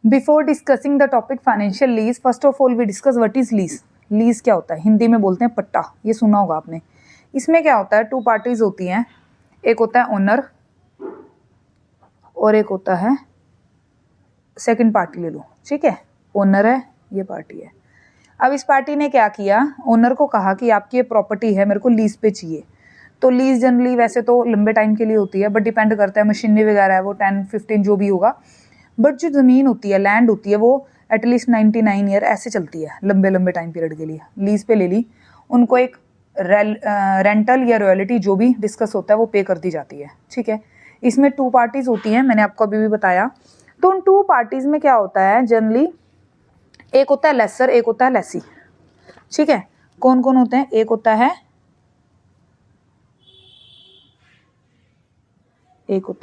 Before discussing the topic financial lease, first of all we discuss what is lease. Lease क्या होता है? हिंदी में बोलते हैं पट्टा, ये सुना होगा आपने। इसमें क्या होता है, टू पार्टीज होती हैं, एक होता है ओनर और एक होता है सेकंड पार्टी। ले लो, ठीक है, ओनर है, ये पार्टी है। अब इस पार्टी ने क्या किया, ओनर को कहा कि आपकी ये प्रॉपर्टी है, मेरे को लीज पे चाहिए। तो लीज जनरली वैसे तो लंबे टाइम के लिए होती है, बट डिपेंड करता है, मशीनरी वगैरह है वो 10-15 जो भी होगा। बट जो ज़मीन होती है, लैंड होती है, वो एटलीस्ट 99 ईयर ऐसे चलती है, लंबे लंबे टाइम पीरियड के लिए। लीज पे ले ली, उनको एक रेंटल या रॉयल्टी जो भी डिस्कस होता है वो पे कर दी जाती है, ठीक है। इसमें टू पार्टीज होती हैं, मैंने आपको अभी भी बताया। तो उन टू पार्टीज में क्या होता है जनरली, एक होता है लेसर, एक होता है लेसी, ठीक है। कौन कौन होते हैं? एक होता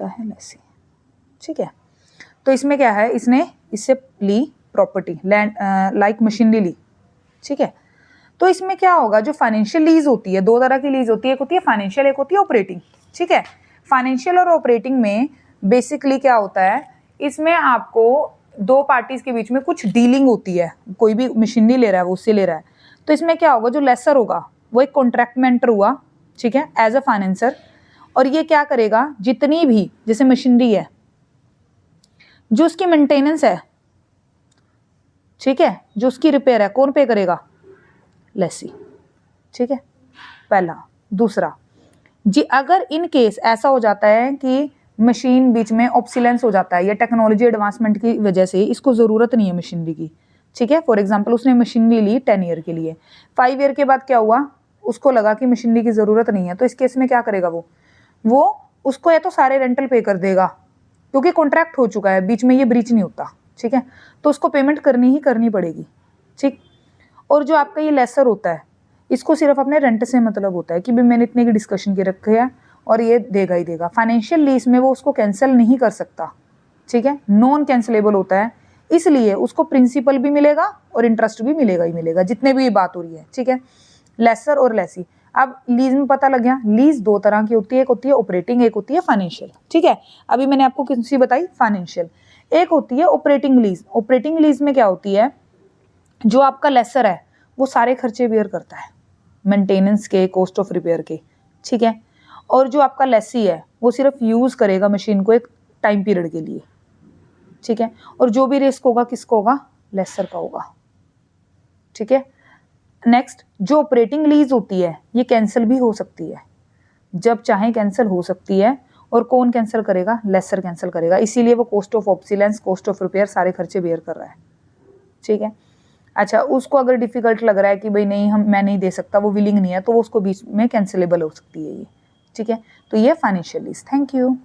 है लेसी, ठीक है। तो इसमें क्या है, इसने इससे ली प्रॉपर्टी, लैंड लाइक मशीनरी ली, ठीक है। तो इसमें क्या होगा, जो फाइनेंशियल लीज होती है, दो तरह की लीज होती है, एक होती है फाइनेंशियल, एक होती है ऑपरेटिंग, ठीक है। फाइनेंशियल और ऑपरेटिंग में बेसिकली क्या होता है, इसमें आपको दो पार्टीज के बीच में कुछ डीलिंग होती है, कोई भी मशीनरी ले रहा है वो उससे ले रहा है। तो इसमें क्या होगा, जो लेसर होगा वो एक कॉन्ट्रैक्ट में एंटर हुआ, ठीक है, एज अ फाइनेंसर। और ये क्या करेगा, जितनी भी जैसे मशीनरी है, जो उसकी मेंटेनेंस है, ठीक है, जो उसकी रिपेयर है, कौन पे करेगा? लेसी, ठीक है, पहला। दूसरा जी, अगर इन केस ऐसा हो जाता है कि मशीन बीच में ऑब्सिलेंस हो जाता है या टेक्नोलॉजी एडवांसमेंट की वजह से इसको ज़रूरत नहीं है मशीनरी की, ठीक है। फॉर एग्जांपल उसने मशीनरी ली 10 ईयर के लिए, 5 ईयर के बाद क्या हुआ, उसको लगा कि मशीनरी की ज़रूरत नहीं है। तो इस केस में क्या करेगा वो उसको या तो सारे रेंटल पे कर देगा, क्योंकि कॉन्ट्रैक्ट हो चुका है, बीच में ये ब्रीच नहीं होता, ठीक है। तो उसको पेमेंट करनी ही करनी पड़ेगी, ठीक। और जो आपका ये लेसर होता है, इसको सिर्फ अपने रेंट से मतलब होता है कि भाई मैंने इतने की डिस्कशन की रखी है और ये देगा ही देगा। फाइनेंशियल लीज में वो उसको कैंसिल नहीं कर सकता, ठीक है, नॉन कैंसिलेबल होता है, इसलिए उसको प्रिंसिपल भी मिलेगा और इंटरेस्ट भी मिलेगा ही मिलेगा, जितने भी ये बात हो रही है, ठीक है। लेसर और लेसी। अब लीज में पता लग गया, लीज दो तरह की होती है, एक होती है ऑपरेटिंग, एक होती है फाइनेंशियल, ठीक है। अभी मैंने आपको कौन सी बताई? फाइनेंशियल। एक होती है ऑपरेटिंग लीज। ऑपरेटिंग लीज में क्या होती है, जो आपका लेसर है वो सारे खर्चे बेयर करता है, मेंटेनेंस के, कॉस्ट ऑफ रिपेयर के, ठीक है। और जो आपका लेसी है वो सिर्फ यूज करेगा मशीन को एक टाइम पीरियड के लिए, ठीक है। और जो भी रिस्क होगा किसको होगा? लेसर का होगा, ठीक है। नेक्स्ट, जो ऑपरेटिंग लीज होती है ये कैंसिल भी हो सकती है, जब चाहे कैंसिल हो सकती है। और कौन कैंसिल करेगा? लेसर कैंसिल करेगा, इसीलिए वो cost of obsolescence, cost of repair सारे खर्चे बेयर कर रहा है, ठीक है। अच्छा, उसको अगर डिफिकल्ट लग रहा है कि भाई नहीं मैं नहीं दे सकता, वो विलिंग नहीं है, तो वो उसको बीच में कैंसिलेबल हो सकती है ये, ठीक है। तो ये फाइनेंशियल लीज। Thank you.